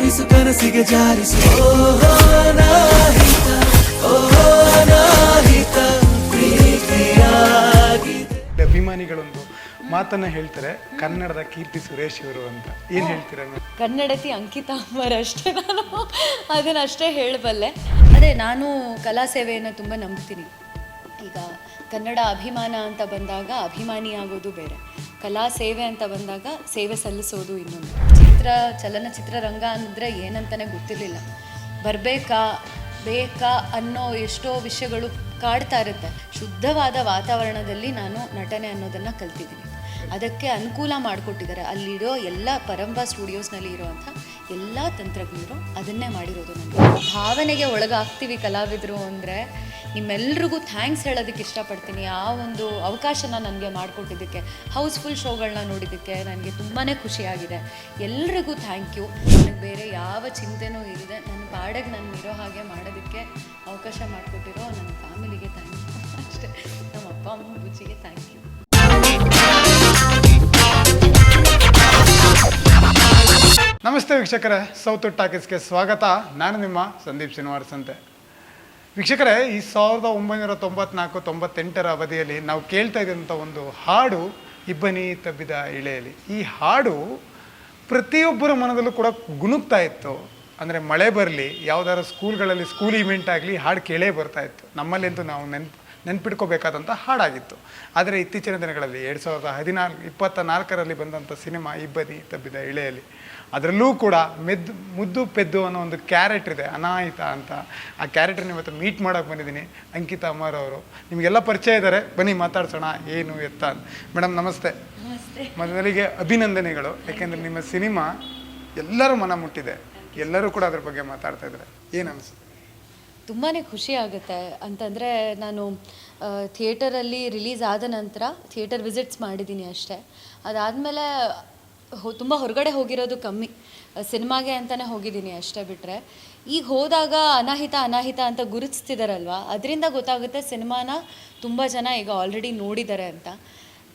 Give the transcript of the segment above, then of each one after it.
ತೋರಿಸು ಕನಸಿಗೆ ಜಾರಿಸು ನಾಹಿತ ನಾಹಿತ ಪ್ರೀತಿಯಾಗಿದೆ. ಅಭಿಮಾನಿಗಳೊಂದು ಮಾತನ್ನ ಹೇಳ್ತಾರೆ, ಕನ್ನಡದ ಕೀರ್ತಿ ಸುರೇಶ್ ಇವರು ಅಂತ. ಏನು ಹೇಳ್ತೀರಾ? ಕನ್ನಡತಿ ಅಂಕಿತಾ ಅಮರ್ ಅಷ್ಟೇ, ನಾನು ಅದನ್ನಷ್ಟೇ ಹೇಳಬಲ್ಲೆ. ಅದೇ ನಾನು ಕಲಾ ಸೇವೆಯನ್ನು ತುಂಬ ನಂಬ್ತೀನಿ. ಈಗ ಕನ್ನಡ ಅಭಿಮಾನ ಅಂತ ಬಂದಾಗ ಅಭಿಮಾನಿ ಆಗೋದು ಬೇರೆ, ಕಲಾ ಸೇವೆ ಅಂತ ಬಂದಾಗ ಸೇವೆ ಸಲ್ಲಿಸೋದು ಇನ್ನೊಂದು. ಚಲನಚಿತ್ರರಂಗ ಅಂದರೆ ಏನಂತಲೇ ಗೊತ್ತಿರಲಿಲ್ಲ. ಬೇಕಾ ಅನ್ನೋ ಎಷ್ಟೋ ವಿಷಯಗಳು ಕಾಡ್ತಾ ಇರುತ್ತೆ. ಶುದ್ಧವಾದ ವಾತಾವರಣದಲ್ಲಿ ನಾನು ನಟನೆ ಅನ್ನೋದನ್ನು ಕಲ್ತಿದ್ದೀನಿ. ಅದಕ್ಕೆ ಅನುಕೂಲ ಮಾಡಿಕೊಟ್ಟಿದ್ದಾರೆ ಅಲ್ಲಿರೋ ಎಲ್ಲ ಪರಂಬ ಸ್ಟುಡಿಯೋಸ್ನಲ್ಲಿ ಇರೋವಂಥ ಎಲ್ಲ ತಂತ್ರಜ್ಞರು ಅದನ್ನೇ ಮಾಡಿರೋದು. ನನಗೆ ಭಾವನೆಗೆ ಒಳಗಾಗ್ತೀವಿ ಕಲಾವಿದರು ಅಂದರೆ ನಿಮ್ಮೆಲ್ರಿಗೂ ಥ್ಯಾಂಕ್ಸ್ ಹೇಳೋದಕ್ಕೆ ಇಷ್ಟಪಡ್ತೀನಿ. ಆ ಒಂದು ಅವಕಾಶನ ನನಗೆ ಮಾಡಿಕೊಟ್ಟಿದ್ದಕ್ಕೆ, ಹೌಸ್ಫುಲ್ ಶೋಗಳನ್ನ ನೋಡಿದ್ದಕ್ಕೆ ನನಗೆ ತುಂಬಾ ಖುಷಿಯಾಗಿದೆ. ಎಲ್ರಿಗೂ ಥ್ಯಾಂಕ್ ಯು. ನನಗೆ ಬೇರೆ ಯಾವ ಚಿಂತೆನೂ ಇಲ್ಲದೆ ನನ್ನ ಪಾಡಿಗೆ ನಾನು ಇರೋ ಹಾಗೆ ಮಾಡೋದಕ್ಕೆ ಅವಕಾಶ ಮಾಡಿಕೊಟ್ಟಿರೋ ನನ್ನ ಫ್ಯಾಮಿಲಿಗೆ ಥ್ಯಾಂಕ್ ಯು ಅಷ್ಟೇ. ನಮ್ಮ ಅಪ್ಪ ಅಮ್ಮ ಬುಜ್ಜಿಗೆ ಥ್ಯಾಂಕ್ ಯು. ನಮಸ್ತೆ ವೀಕ್ಷಕರೇ, ಸೌತ್ ಟಾಕೀಸ್ಗೆ ಸ್ವಾಗತ. ನಾನು ನಿಮ್ಮ ಸಂದೀಪ್ ಶ್ರೀನಿವಾಸ್ ಅಂತೆ. ವೀಕ್ಷಕರೇ, ಈ 1994-98 ಅವಧಿಯಲ್ಲಿ ನಾವು ಕೇಳ್ತಾ ಇದ್ದಂಥ ಒಂದು ಹಾಡು ಇಬ್ಬನಿ ತಬ್ಬಿದ ಇಳೆಯಲ್ಲಿ. ಈ ಹಾಡು ಪ್ರತಿಯೊಬ್ಬರ ಮನದಲ್ಲೂ ಕೂಡ ಗುಣುಗ್ತಾ ಇತ್ತು. ಅಂದರೆ ಮಳೆ ಬರಲಿ, ಯಾವುದಾದ್ರು ಸ್ಕೂಲ್ಗಳಲ್ಲಿ ಸ್ಕೂಲ್ ಇವೆಂಟ್ ಆಗಲಿ, ಹಾಡು ಕೇಳೇ ಬರ್ತಾ ಇತ್ತು. ನಮ್ಮಲ್ಲಂತೂ ನಾವು ನೆನ್ಪಿಟ್ಕೋಬೇಕಾದಂಥ ಹಾಡಾಗಿತ್ತು. ಆದರೆ ಇತ್ತೀಚಿನ ದಿನಗಳಲ್ಲಿ 2024 ಬಂದಂಥ ಸಿನಿಮಾ ಇಬ್ಬನಿ ತಬ್ಬಿದ ಇಳೆಯಲ್ಲಿ, ಅದರಲ್ಲೂ ಕೂಡ ಮುದ್ದು ಪೆದ್ದು ಅನ್ನೋ ಒಂದು ಕ್ಯಾರೆಕ್ಟರ್ ಇದೆ, ಅನಾಹಿತ ಅಂತ. ಆ ಕ್ಯಾರೆಕ್ಟರ್ನ ಇವತ್ತು ಮೀಟ್ ಮಾಡೋಕೆ ಬಂದಿದ್ದೀನಿ. ಅಂಕಿತಾ ಅಮರ್ ಅವರು ನಿಮಗೆಲ್ಲ ಪರಿಚಯ ಇದ್ದಾರೆ, ಬನ್ನಿ ಮಾತಾಡ್ಸೋಣ ಏನು ಎತ್ತ ಅಂತ. ಮೇಡಮ್ ನಮಸ್ತೆ. ಮೊದಲಿಗೆ ಅಭಿನಂದನೆಗಳು, ಯಾಕೆಂದರೆ ನಿಮ್ಮ ಸಿನಿಮಾ ಎಲ್ಲರ ಮನ ಮುಟ್ಟಿದೆ, ಎಲ್ಲರೂ ಕೂಡ ಅದ್ರ ಬಗ್ಗೆ ಮಾತಾಡ್ತಾ ಇದ್ದಾರೆ. ಏನು ಅನಿಸುತ್ತೆ? ತುಂಬಾ ಖುಷಿ ಆಗುತ್ತೆ. ಅಂತಂದರೆ ನಾನು ಥಿಯೇಟರಲ್ಲಿ ರಿಲೀಸ್ ಆದ ನಂತರ ಥಿಯೇಟರ್ ವಿಸಿಟ್ಸ್ ಮಾಡಿದ್ದೀನಿ ಅಷ್ಟೇ. ಅದಾದಮೇಲೆ ತುಂಬ ಹೊರಗಡೆ ಹೋಗಿರೋದು ಕಮ್ಮಿ, ಸಿನಿಮಾಗೆ ಅಂತಲೇ ಹೋಗಿದ್ದೀನಿ ಅಷ್ಟೇ. ಬಿಟ್ಟರೆ ಈಗ ಹೋದಾಗ ಅನಾಹಿತ ಅಂತ ಗುರುತಿಸ್ತಿದ್ದಾರಲ್ವ, ಅದರಿಂದ ಗೊತ್ತಾಗುತ್ತೆ ಸಿನಿಮಾನ ತುಂಬ ಜನ ಈಗ ಆಲ್ರೆಡಿ ನೋಡಿದ್ದಾರೆ ಅಂತ.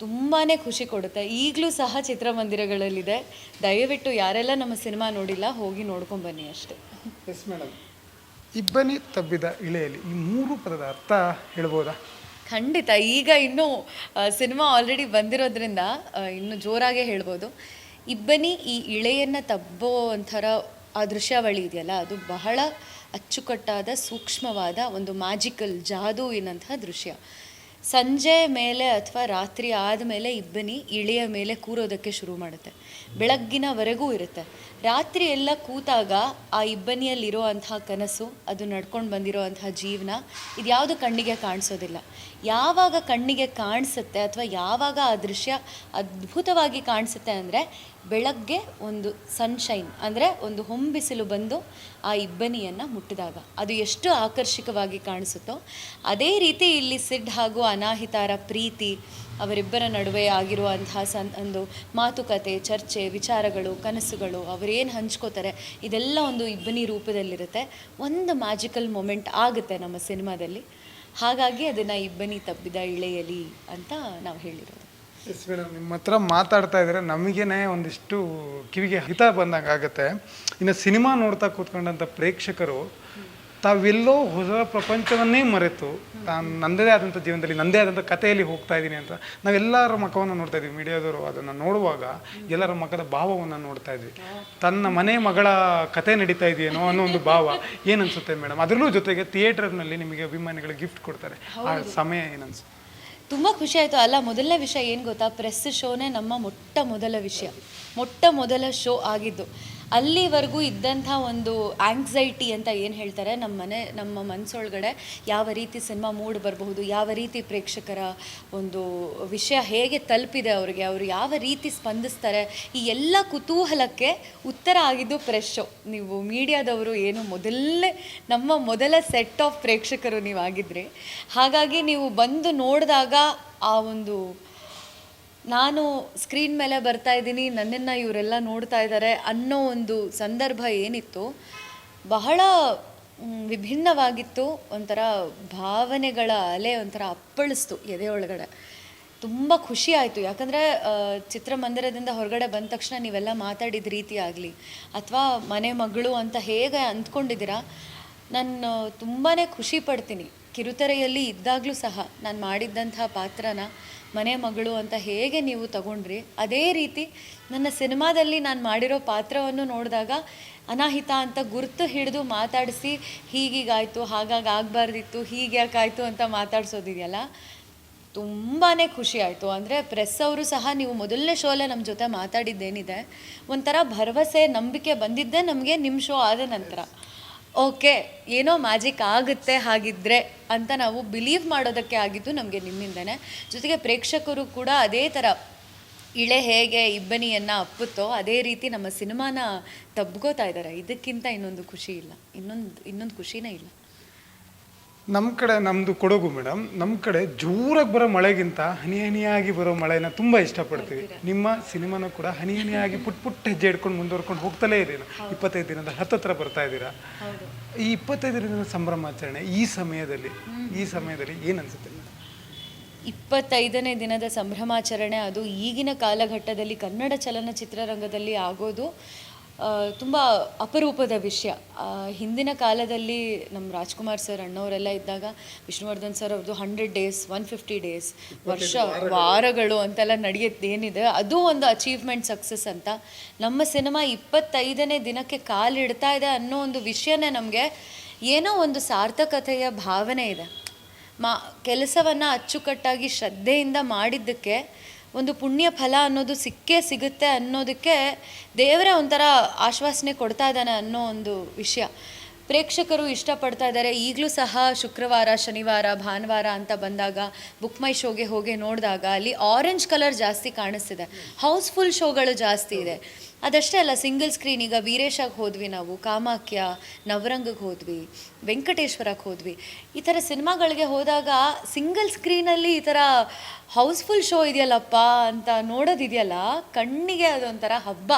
ತುಂಬಾ ಖುಷಿ ಕೊಡುತ್ತೆ. ಈಗಲೂ ಸಹ ಚಿತ್ರಮಂದಿರಗಳಲ್ಲಿದೆ. ದಯವಿಟ್ಟು ಯಾರೆಲ್ಲ ನಮ್ಮ ಸಿನಿಮಾ ನೋಡಿಲ್ಲ ಹೋಗಿ ನೋಡ್ಕೊಂಬನ್ನಿ ಅಷ್ಟೇ. ಎಸ್ ಮೇಡಮ್, ಇಬ್ಬನಿ ತಬ್ಬಿದ ಇಳೆಯಲ್ಲಿ ಈ 3 ಪದದ ಅರ್ಥ ಹೇಳ್ಬೋದಾ? ಖಂಡಿತ. ಈಗ ಇನ್ನೂ ಸಿನಿಮಾ ಆಲ್ರೆಡಿ ಬಂದಿರೋದ್ರಿಂದ ಇನ್ನೂ ಜೋರಾಗೇ ಹೇಳ್ಬೋದು. ಇಬ್ಬನಿ, ಈ ಇಳೆಯನ್ನು ತಬ್ಬೋ ಒಂಥರ ಆ ದೃಶ್ಯಾವಳಿ ಇದೆಯಲ್ಲ, ಅದು ಬಹಳ ಅಚ್ಚುಕಟ್ಟಾದ ಸೂಕ್ಷ್ಮವಾದ ಒಂದು ಮ್ಯಾಜಿಕಲ್ ಜಾದೂವಿನಂತಹ ದೃಶ್ಯ. ಸಂಜೆ ಮೇಲೆ ಅಥವಾ ರಾತ್ರಿ ಆದಮೇಲೆ ಇಬ್ಬನಿ ಇಳೆಯ ಮೇಲೆ ಕೂರೋದಕ್ಕೆ ಶುರು ಮಾಡುತ್ತೆ. ಬೆಳಗ್ಗಿನವರೆಗೂ ಇರುತ್ತೆ. ರಾತ್ರಿ ಎಲ್ಲ ಕೂತಾಗ ಆ ಇಬ್ಬನಿಯಲ್ಲಿರೋ ಅಂತಹ ಕನಸು, ಅದು ನಡ್ಕೊಂಡು ಬಂದಿರೋ ಅಂತಹ ಜೀವನ, ಇದ್ಯಾವುದು ಕಣ್ಣಿಗೆ ಕಾಣಿಸೋದಿಲ್ಲ. ಯಾವಾಗ ಕಣ್ಣಿಗೆ ಕಾಣಿಸುತ್ತೆ ಅಥವಾ ಯಾವಾಗ ಆ ದೃಶ್ಯ ಅದ್ಭುತವಾಗಿ ಕಾಣಿಸುತ್ತೆ ಅಂದರೆ ಬೆಳಗ್ಗೆ ಒಂದು ಸನ್ಶೈನ್, ಅಂದರೆ ಒಂದು ಹೊಂಬಿಸಿಲು ಬಂದು ಆ ಇಬ್ಬನಿಯನ್ನು ಮುಟ್ಟಿದಾಗ ಅದು ಎಷ್ಟು ಆಕರ್ಷಕವಾಗಿ ಕಾಣಿಸುತ್ತೋ, ಅದೇ ರೀತಿ ಇಲ್ಲಿ ಸಿಡ್ ಹಾಗೂ ಅನಾಹಿತಾರ ಪ್ರೀತಿ, ಅವರಿಬ್ಬರ ನಡುವೆ ಆಗಿರುವಂತಹ ಒಂದು ಮಾತುಕತೆ, ಚರ್ಚೆ, ವಿಚಾರಗಳು, ಕನಸುಗಳು, ಅವರೇನು ಹಂಚ್ಕೋತಾರೆ, ಇದೆಲ್ಲ ಒಂದು ಇಬ್ಬನಿ ರೂಪದಲ್ಲಿರುತ್ತೆ. ಒಂದು ಮ್ಯಾಜಿಕಲ್ ಮೊಮೆಂಟ್ ಆಗುತ್ತೆ ನಮ್ಮ ಸಿನಿಮಾದಲ್ಲಿ. ಹಾಗಾಗಿ ಅದನ್ನು ಇಬ್ಬನಿ ತಬ್ಬಿದ ಇಳೆಯಲಿ ಅಂತ ನಾವು ಹೇಳಿರೋದು. ಎಸ್ ಮೇಡಮ್, ನಿಮ್ಮ ಹತ್ರ ಮಾತಾಡ್ತಾ ಇದ್ರೆ ನಮಗೇನೆ ಒಂದಿಷ್ಟು ಕಿವಿಗೆ ಹಿತ ಬಂದಂಗೆ ಆಗುತ್ತೆ. ಇನ್ನು ಸಿನಿಮಾ ನೋಡ್ತಾ ಕೂತ್ಕೊಂಡಂಥ ಪ್ರೇಕ್ಷಕರು ತಾವೆಲ್ಲೋ ಹೊಸ ಪ್ರಪಂಚವನ್ನೇ ಮರೆತು ನನ್ನದೇ ಆದಂಥ ಜೀವನದಲ್ಲಿ ನನ್ನದೇ ಆದಂಥ ಕಥೆಯಲ್ಲಿ ಹೋಗ್ತಾ ಇದ್ದೀನಿ ಅಂತ ನಾವೆಲ್ಲರ ಮುಖವನ್ನು ನೋಡ್ತಾ ಇದ್ವಿ. ಮೀಡಿಯಾದವರು ಅದನ್ನು ನೋಡುವಾಗ ಎಲ್ಲರ ಮುಖದ ಭಾವವನ್ನು ನೋಡ್ತಾ ಇದ್ವಿ. ತನ್ನ ಮನೆ ಮಗಳ ಕತೆ ನಡೀತಾ ಇದೆಯೇನೋ ಅನ್ನೋ ಒಂದು ಭಾವ. ಏನು ಅನಿಸುತ್ತೆ ಮೇಡಮ್? ಅದರಲ್ಲೂ ಜೊತೆಗೆ ಥಿಯೇಟರ್ನಲ್ಲಿ ನಿಮಗೆ ಅಭಿಮಾನಿಗಳು ಗಿಫ್ಟ್ ಕೊಡ್ತಾರೆ, ಆ ಸಮಯ ಏನನ್ಸುತ್ತೆ? ತುಂಬ ಖುಷಿ ಆಯಿತು. ಅಲ್ಲ, ಮೊದಲನೇ ವಿಷಯ ಏನು ಗೊತ್ತಾ, ಪ್ರೆಸ್ ಶೋನೇ ನಮ್ಮ ಮೊಟ್ಟ ಮೊದಲ ಶೋ ಆಗಿದ್ದು. ಅಲ್ಲಿವರೆಗೂ ಇದ್ದಂಥ ಒಂದು ಆಂಗ್ಸೈಟಿ ಅಂತ ಏನು ಹೇಳ್ತಾರೆ, ನಮ್ಮ ಮನಸ್ಸೊಳಗಡೆ ಯಾವ ರೀತಿ ಸಿನಿಮಾ ಮೂಡ್ ಬರಬಹುದು, ಯಾವ ರೀತಿ ಪ್ರೇಕ್ಷಕರ ಒಂದು ವಿಷಯ ಹೇಗೆ ತಲುಪಿದೆ ಅವ್ರಿಗೆ, ಅವರು ಯಾವ ರೀತಿ ಸ್ಪಂದಿಸ್ತಾರೆ, ಈ ಎಲ್ಲ ಕುತೂಹಲಕ್ಕೆ ಉತ್ತರ ಆಗಿದ್ದು ಪ್ರೆಸ್ ಶೋ. ನೀವು ಮೀಡಿಯಾದವರು ಏನು ನಮ್ಮ ಮೊದಲ ಸೆಟ್ ಆಫ್ ಪ್ರೇಕ್ಷಕರು ನೀವು ಆಗಿದ್ರಿ. ಹಾಗಾಗಿ ನೀವು ಬಂದು ನೋಡಿದಾಗ ಆ ಒಂದು ನಾನು ಸ್ಕ್ರೀನ್ ಮೇಲೆ ಬರ್ತಾ ಇದ್ದೀನಿ, ನನ್ನನ್ನು ಇವರೆಲ್ಲ ನೋಡ್ತಾ ಇದ್ದಾರೆ ಅನ್ನೋ ಒಂದು ಸಂದರ್ಭ ಏನಿತ್ತು, ಬಹಳ ವಿಭಿನ್ನವಾಗಿತ್ತು. ಒಂಥರ ಭಾವನೆಗಳ ಅಲೆ ಒಂಥರ ಅಪ್ಪಳಿಸ್ತು ಎದೆ ಒಳಗಡೆ. ತುಂಬ ಖುಷಿ ಆಯಿತು. ಯಾಕಂದರೆ ಚಿತ್ರಮಂದಿರದಿಂದ ಹೊರಗಡೆ ಬಂದ ತಕ್ಷಣ ನೀವೆಲ್ಲ ಮಾತಾಡಿದ ರೀತಿ ಆಗಲಿ ಅಥವಾ ಮನೆ ಮಗಳು ಅಂತ ಹೇಗೆ ಅಂದ್ಕೊಂಡಿದ್ದೀರಾ, ನಾನು ತುಂಬಾ ಖುಷಿ ಪಡ್ತೀನಿ. ಕಿರುತೆರೆಯಲ್ಲಿ ಇದ್ದಾಗಲೂ ಸಹ ನಾನು ಮಾಡಿದ್ದಂಥ ಪಾತ್ರನ ಮನೆ ಮಗಳು ಅಂತ ಹೇಗೆ ನೀವು ತಗೊಂಡ್ರಿ, ಅದೇ ರೀತಿ ನನ್ನ ಸಿನಿಮಾದಲ್ಲಿ ನಾನು ಮಾಡಿರೋ ಪಾತ್ರವನ್ನು ನೋಡಿದಾಗ ಅನಾಹಿತ ಅಂತ ಗುರ್ತು ಹಿಡಿದು ಮಾತಾಡಿಸಿ ಹೀಗೀಗಾಯಿತು, ಹಾಗಾಗಿ ಆಗಬಾರ್ದಿತ್ತು, ಹೀಗೆ ಯಾಕಾಯಿತು ಅಂತ ಮಾತಾಡ್ಸೋದಿದೆಯಲ್ಲ, ತುಂಬಾ ಖುಷಿ ಆಯಿತು. ಅಂದರೆ ಪ್ರೆಸ್ ಅವರು ಸಹ ನೀವು ಮೊದಲನೇ ಶೋಲ್ಲೇ ನಮ್ಮ ಜೊತೆ ಮಾತಾಡಿದ್ದೇನಿದೆ, ಒಂಥರ ಭರವಸೆ ನಂಬಿಕೆ ಬಂದಿದ್ದೇ ನಮಗೆ ನಿಮ್ಮ ಶೋ ಆದ ನಂತರ. ಓಕೆ, ಏನೋ ಮ್ಯಾಜಿಕ್ ಆಗುತ್ತೆ ಹಾಗಿದ್ರೆ ಅಂತ ನಾವು ಬಿಲೀವ್ ಮಾಡೋದಕ್ಕೆ ಆಗಿದ್ದು ನಮಗೆ ನಿಮ್ಮಿಂದನೇ. ಜೊತೆಗೆ ಪ್ರೇಕ್ಷಕರು ಕೂಡ ಅದೇ ಥರ ಇಳೆ ಹೇಗೆ ಇಬ್ಬನಿಯನ್ನು ಅಪ್ಪುತ್ತೋ ಅದೇ ರೀತಿ ನಮ್ಮ ಸಿನಿಮಾನ ತಬ್ಗೋತಾ ಇದ್ದಾರೆ. ಇದಕ್ಕಿಂತ ಇನ್ನೊಂದು ಖುಷಿ ಇಲ್ಲ, ಇನ್ನೊಂದು ಖುಷಿನೇ ಇಲ್ಲ. ನಮ್ಮ ಕಡೆ, ನಮ್ಮದು ಕೊಡಗು ಮೇಡಮ್, ನಮ್ಮ ಕಡೆ ಜೋರಾಗಿ ಬರೋ ಮಳೆಗಿಂತ ಹನಿ ಹನಿಯಾಗಿ ಬರೋ ಮಳೆನ ತುಂಬ ಇಷ್ಟಪಡ್ತೀವಿ. ನಿಮ್ಮ ಸಿನಿಮಾನೂ ಕೂಡ ಹನಿ ಹನಿಯಾಗಿ ಪುಟ್ಟ ಹೆಜ್ಜೆ ಇಟ್ಕೊಂಡು ಮುಂದುವರ್ಕೊಂಡು ಹೋಗ್ತಲೇ ಇದ್ದೀರಾ. 25 ದಿನದ ಹತ್ತತ್ರ ಬರ್ತಾ ಇದ್ದೀರಾ. ಈ 25 ದಿನದ ಸಂಭ್ರಮಾಚರಣೆ ಈ ಸಮಯದಲ್ಲಿ ಏನು ಅನಿಸುತ್ತೆ ಮೇಡಮ್? 25ನೇ ದಿನದ ಸಂಭ್ರಮಾಚರಣೆ ಅದು ಈಗಿನ ಕಾಲಘಟ್ಟದಲ್ಲಿ ಕನ್ನಡ ಚಲನಚಿತ್ರರಂಗದಲ್ಲಿ ಆಗೋದು ತುಂಬ ಅಪರೂಪದ ವಿಷಯ. ಹಿಂದಿನ ಕಾಲದಲ್ಲಿ ನಮ್ಮ ರಾಜ್ಕುಮಾರ್ ಸರ್ ಅಣ್ಣವರೆಲ್ಲ ಇದ್ದಾಗ ವಿಷ್ಣುವರ್ಧನ್ ಸರ್ ಅವ್ರದ್ದು 100 ಡೇಸ್ 150 ಡೇಸ್ ವಾರಗಳು ಅಂತೆಲ್ಲ ನಡೆಯೋದೇನಿದೆ ಅದು ಒಂದು ಅಚೀವ್ಮೆಂಟ್ ಸಕ್ಸಸ್ ಅಂತ. ನಮ್ಮ ಸಿನಿಮಾ 25ನೇ ದಿನಕ್ಕೆ ಕಾಲಿಡ್ತಾ ಇದೆ ಅನ್ನೋ ಒಂದು ವಿಷಯನೇ ನಮಗೆ ಏನೋ ಒಂದು ಸಾರ್ಥಕತೆಯ ಭಾವನೆ ಇದೆ. ಕೆಲಸವನ್ನು ಅಚ್ಚುಕಟ್ಟಾಗಿ ಶ್ರದ್ಧೆಯಿಂದ ಮಾಡಿದ್ದಕ್ಕೆ ಒಂದು ಪುಣ್ಯ ಫಲ ಅನ್ನೋದು ಸಿಗುತ್ತೆ ಅನ್ನೋದಕ್ಕೆ ದೇವರೇ ಒಂಥರ ಆಶ್ವಾಸನೆ ಕೊಡ್ತಾ ಇದ್ದಾನೆ ಅನ್ನೋ ಒಂದು ವಿಷಯ ಪ್ರೇಕ್ಷಕರು ಇಷ್ಟಪಡ್ತಾ ಇದ್ದಾರೆ. ಈಗಲೂ ಸಹ ಶುಕ್ರವಾರ, ಶನಿವಾರ, ಭಾನುವಾರ ಅಂತ ಬಂದಾಗ ಬುಕ್ ಮೈ ಶೋಗೆ ಹೋಗಿ ನೋಡಿದಾಗ ಅಲ್ಲಿ ಆರೆಂಜ್ ಕಲರ್ ಜಾಸ್ತಿ ಕಾಣಿಸ್ತಿದೆ, ಹೌಸ್ಫುಲ್ ಶೋಗಳು ಜಾಸ್ತಿ ಇದೆ. ಅದಷ್ಟೇ ಅಲ್ಲ, ಸಿಂಗಲ್ ಸ್ಕ್ರೀನ್ ಈಗ ವೀರೇಶಾಗಿ ಹೋದ್ವಿ, ನಾವು ಕಾಮಾಖ್ಯ, ನವರಂಗಕ್ಕೆ ಹೋದ್ವಿ, ವೆಂಕಟೇಶ್ವರಕ್ಕೆ ಹೋದ್ವಿ. ಈ ಥರ ಸಿನಿಮಾಗಳಿಗೆ ಹೋದಾಗ ಸಿಂಗಲ್ ಸ್ಕ್ರೀನಲ್ಲಿ ಈ ಥರ ಹೌಸ್ಫುಲ್ ಶೋ ಇದೆಯಲ್ಲಪ್ಪ ಅಂತ ನೋಡೋದಿದೆಯಲ್ಲ, ಕಣ್ಣಿಗೆ ಅದೊಂಥರ ಹಬ್ಬ.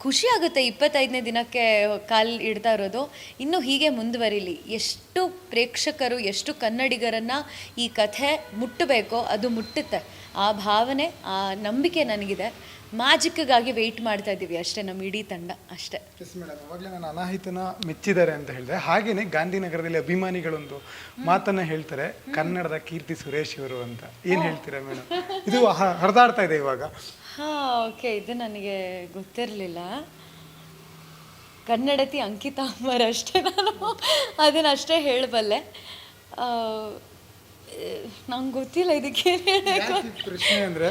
ಖುಷಿ ಆಗುತ್ತೆ 25ನೇ ದಿನಕ್ಕೆ ಕಾಲು ಇಡ್ತಾ ಇರೋದು. ಇನ್ನೂ ಹೀಗೆ ಮುಂದುವರಿಲಿ. ಎಷ್ಟು ಪ್ರೇಕ್ಷಕರು, ಎಷ್ಟು ಕನ್ನಡಿಗರನ್ನು ಈ ಕಥೆ ಮುಟ್ಟಬೇಕೋ ಅದು ಮುಟ್ಟುತ್ತೆ. ಆ ಭಾವನೆ, ಆ ನಂಬಿಕೆ ನನಗಿದೆ. ಮ್ಯಾಜಿಕ್ಗಾಗಿ ವೆಯ್ಟ್ ಮಾಡ್ತಾ ಇದ್ದೀವಿ ಅಷ್ಟೇ, ನಮ್ಮ ಇಡೀ ತಂಡ ಅಷ್ಟೇ. ಎಸ್ ಮೇಡಮ್, ಅವಾಗಲೇ ನಾನು ಅನಾಹಿತನ ಮೆಚ್ಚಿದ್ದಾರೆ ಅಂತ ಹೇಳಿದೆ. ಹಾಗೆಯೇ ಗಾಂಧಿನಗರದಲ್ಲಿ ಅಭಿಮಾನಿಗಳೊಂದು ಮಾತನ್ನು ಹೇಳ್ತಾರೆ, ಕನ್ನಡದ ಕೀರ್ತಿ ಸುರೇಶ್ ಇವರು ಅಂತ. ಏನು ಹೇಳ್ತೀರಾ ಮೇಡಮ್? ಇದು ಹರಿದಾಡ್ತಾ ಇದೆ ಇವಾಗ. ಹಾಂ, ಓಕೆ, ಇದು ನನಗೆ ಗೊತ್ತಿರಲಿಲ್ಲ. ಕನ್ನಡತಿ ಅಂಕಿತಾ ಅಮರ್ ಅಷ್ಟೇ, ನಾನು ಅದನ್ನಷ್ಟೇ ಹೇಳಬಲ್ಲೆ. ನಂಗೆ ಗೊತ್ತಿಲ್ಲ ಇದಕ್ಕೆ ಪ್ರಶ್ನೆ ಅಂದರೆ,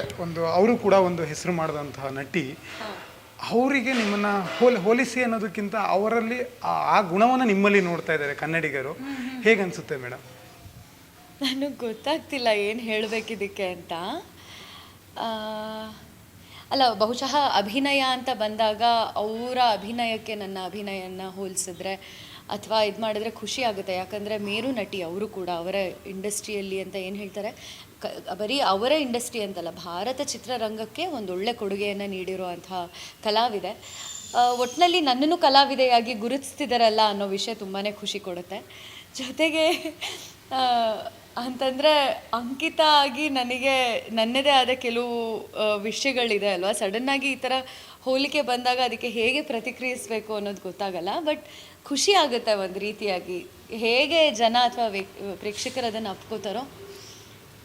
ಅವರು ಕೂಡ ಒಂದು ಹೆಸರು ಮಾಡಿದಂತಹ ನಟಿ, ಅವರಿಗೆ ನಿಮ್ಮನ್ನು ಹೋಲಿಸಿ ಅನ್ನೋದಕ್ಕಿಂತ ಅವರಲ್ಲಿ ಆ ಗುಣವನ್ನು ನಿಮ್ಮಲ್ಲಿ ನೋಡ್ತಾ ಇದ್ದಾರೆ ಕನ್ನಡಿಗರು. ಹೇಗನ್ಸುತ್ತೆ ಮೇಡಮ್? ನನಗೆ ಗೊತ್ತಾಗ್ತಿಲ್ಲ ಏನು ಹೇಳಬೇಕಿದಕ್ಕೆ ಅಂತ. ಅಲ್ಲ, ಬಹುಶಃ ಅಭಿನಯ ಅಂತ ಬಂದಾಗ ಅವರ ಅಭಿನಯಕ್ಕೆ ನನ್ನ ಅಭಿನಯನ ಹೋಲಿಸಿದ್ರೆ ಅಥವಾ ಇದು ಮಾಡಿದ್ರೆ ಖುಷಿ ಆಗುತ್ತೆ. ಯಾಕಂದರೆ ಮೇರು ನಟಿ ಅವರು ಕೂಡ ಅವರ ಇಂಡಸ್ಟ್ರಿಯಲ್ಲಿ ಅಂತ ಏನು ಹೇಳ್ತಾರೆ, ಬರೀ ಅವರ ಇಂಡಸ್ಟ್ರಿ ಅಂತಲ್ಲ, ಭಾರತ ಚಿತ್ರರಂಗಕ್ಕೆ ಒಂದೊಳ್ಳೆ ಕೊಡುಗೆಯನ್ನು ನೀಡಿರುವಂತಹ ಕಲಾವಿದೆ. ಒಟ್ಟಿನಲ್ಲಿ ನನ್ನನ್ನು ಕಲಾವಿದೆಯಾಗಿ ಗುರುತಿಸ್ತಿದ್ದಾರಲ್ಲ ಅನ್ನೋ ವಿಷಯ ತುಂಬಾ ಖುಷಿ ಕೊಡುತ್ತೆ. ಜೊತೆಗೆ ಅಂತಂದರೆ ಅಂಕಿತಾ ಆಗಿ ನನಗೆ ನನ್ನದೇ ಆದ ಕೆಲವು ವಿಷಯಗಳಿದೆ ಅಲ್ವಾ. ಸಡನ್ನಾಗಿ ಈ ಥರ ಹೋಲಿಕೆ ಬಂದಾಗ ಅದಕ್ಕೆ ಹೇಗೆ ಪ್ರತಿಕ್ರಿಯಿಸಬೇಕು ಅನ್ನೋದು ಗೊತ್ತಾಗಲ್ಲ. ಬಟ್ ಖುಷಿ ಆಗುತ್ತೆ ಒಂದು ರೀತಿಯಾಗಿ. ಹೇಗೆ ಜನ ಅಥವಾ ಪ್ರೇಕ್ಷಕರು ಅದನ್ನು ಅಪ್ಕೋತಾರೋ,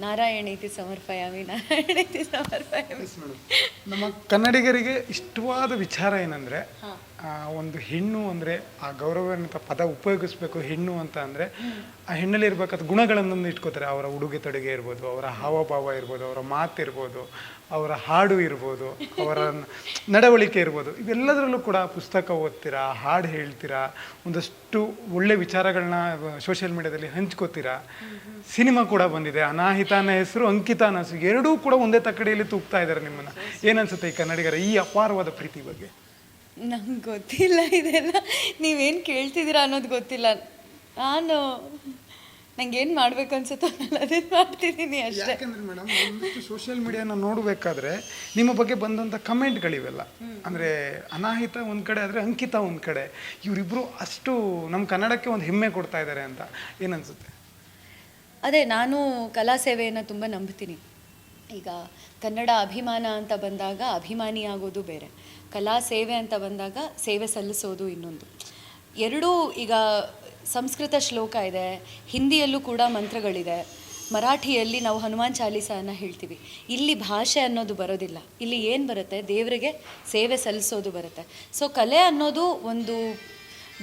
ನಾರಾಯಣೀತಿ ಸಮರ್ಪಯಾಮಿ, ನಾರಾಯಣೀತಿ ಸಮರ್ಪಯಾಮಿ. ನಮ್ಮ ಕನ್ನಡಿಗರಿಗೆ ಇಷ್ಟವಾದ ವಿಚಾರ ಏನಂದರೆ, ಒಂದು ಹೆಣ್ಣು ಅಂದರೆ ಆ ಗೌರವಾನ್ವಿತ ಪದ ಉಪಯೋಗಿಸ್ಬೇಕು. ಹೆಣ್ಣು ಅಂತ ಅಂದರೆ ಆ ಹೆಣ್ಣಲ್ಲಿ ಇರಬೇಕಾದ ಗುಣಗಳನ್ನೊಂದು ಇಟ್ಕೋತಾರೆ. ಅವರ ಉಡುಗೆ ತೊಡುಗೆ ಇರ್ಬೋದು, ಅವರ ಹಾವಭಾವ ಇರ್ಬೋದು, ಅವರ ಮಾತಿರ್ಬೋದು, ಅವರ ಹಾಡು ಇರ್ಬೋದು, ಅವರ ನಡವಳಿಕೆ ಇರ್ಬೋದು. ಇವೆಲ್ಲದರಲ್ಲೂ ಕೂಡ ಪುಸ್ತಕ ಓದ್ತೀರಾ, ಹಾಡು ಹೇಳ್ತೀರಾ, ಒಂದಷ್ಟು ಒಳ್ಳೆ ವಿಚಾರಗಳನ್ನ ಸೋಷಿಯಲ್ ಮೀಡಿಯಾದಲ್ಲಿ ಹಂಚ್ಕೋತೀರಾ. ಸಿನಿಮಾ ಕೂಡ ಬಂದಿದೆ, ಅನಾಹಿತಾನ ಹೆಸರು, ಅಂಕಿತಾನ ಹೆಸರು, ಎರಡೂ ಕೂಡ ಒಂದೇ ತಕ್ಕಡಿಯಲ್ಲಿ ತೂಗ್ತಾ ಇದ್ದಾರೆ ನಿಮ್ಮನ್ನು. ಏನನ್ಸುತ್ತೆ ಈ ಕನ್ನಡಿಗರ ಈ ಅಪಾರವಾದ ಪ್ರೀತಿ ಬಗ್ಗೆ? ನಂಗೆ ಗೊತ್ತಿಲ್ಲ, ಇದೆಲ್ಲ ನೀವೇನು ಕೇಳ್ತಿದ್ದೀರಾ ಅನ್ನೋದು ಗೊತ್ತಿಲ್ಲ. ನಂಗೇನು ಮಾಡ್ಬೇಕು ಅನ್ಸುತ್ತೋ ನಾನು ಅದನ್ನು ಮಾಡ್ತಿದ್ದೀನಿ ಅಷ್ಟೇ. ಯಾಕಂದ್ರೆ ಮೇಡಮ್, ಒಂದಿಷ್ಟು ಸೋಷಿಯಲ್ ಮೀಡಿಯಾನ ನೋಡಬೇಕಾದ್ರೆ ನಿಮ್ಮ ಬಗ್ಗೆ ಬಂದಂಥ ಕಮೆಂಟ್ಗಳಿವೆಲ್ಲ, ಅಂದರೆ ಅನಾಹಿತ ಒಂದು ಕಡೆ ಆದರೆ ಅಂಕಿತಾ ಒಂದು ಕಡೆ, ಇವರಿಬ್ಬರು ಅಷ್ಟು ನಮ್ಮ ಕನ್ನಡಕ್ಕೆ ಒಂದು ಹೆಮ್ಮೆ ಕೊಡ್ತಾ ಇದ್ದಾರೆ ಅಂತ ಏನನ್ಸುತ್ತೆ? ಅದೇ, ನಾನು ಕಲಾ ಸೇವೆಯನ್ನು ತುಂಬ ನಂಬ್ತೀನಿ. ಈಗ ಕನ್ನಡ ಅಭಿಮಾನ ಅಂತ ಬಂದಾಗ ಅಭಿಮಾನಿ ಆಗೋದು ಬೇರೆ, ಕಲಾ ಸೇವೆ ಅಂತ ಬಂದಾಗ ಸೇವೆ ಸಲ್ಲಿಸೋದು ಇನ್ನೊಂದು. ಎರಡೂ ಈಗ ಸಂಸ್ಕೃತ ಶ್ಲೋಕ ಇದೆ, ಹಿಂದಿಯಲ್ಲೂ ಕೂಡ ಮಂತ್ರಗಳಿದೆ, ಮರಾಠಿಯಲ್ಲಿ ನಾವು ಹನುಮಾನ್ ಚಾಲೀಸನ ಹೇಳ್ತೀವಿ. ಇಲ್ಲಿ ಭಾಷೆ ಅನ್ನೋದು ಬರೋದಿಲ್ಲ, ಇಲ್ಲಿ ಏನು ಬರುತ್ತೆ, ದೇವರಿಗೆ ಸೇವೆ ಸಲ್ಲಿಸೋದು ಬರುತ್ತೆ. ಸೊ ಕಲೆ ಅನ್ನೋದು ಒಂದು